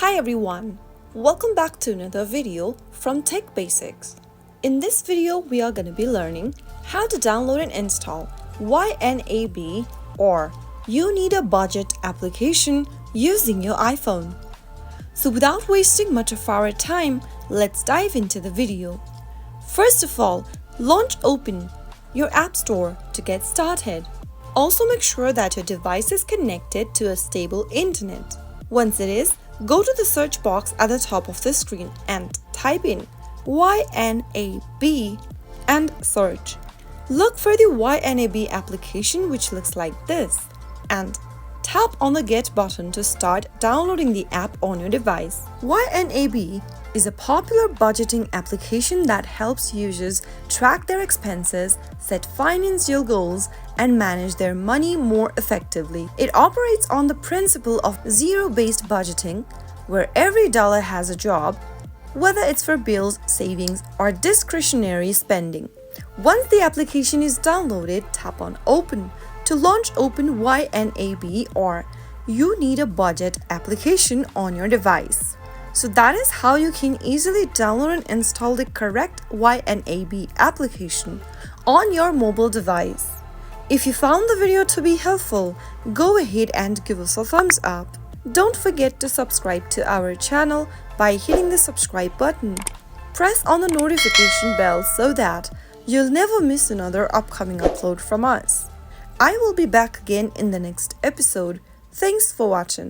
Hi everyone, welcome back to another video from Tech Basics. In this video, we are going to be learning how to download and install YNAB or You Need a Budget application using your iPhone. So without wasting much of our time, let's dive into the video. First of all, open your App Store to get started. Also make sure that your device is connected to a stable internet. Once it is, go to the search box at the top of the screen and type in YNAB and search. Look for the YNAB application, which looks like this, and tap on the Get button to start downloading the app on your device. YNAB is a popular budgeting application that helps users track their expenses, set financial goals, and manage their money more effectively. It operates on the principle of zero-based budgeting, where every dollar has a job, whether it's for bills, savings, or discretionary spending. Once the application is downloaded, tap on Open to launch Open YNAB or You Need a Budget application on your device. So that is how you can easily download and install the correct YNAB application on your mobile device. If you found the video to be helpful, go ahead and give us a thumbs up. Don't forget to subscribe to our channel by hitting the subscribe button. Press on the notification bell so that you'll never miss another upcoming upload from us. I will be back again in the next episode. Thanks for watching.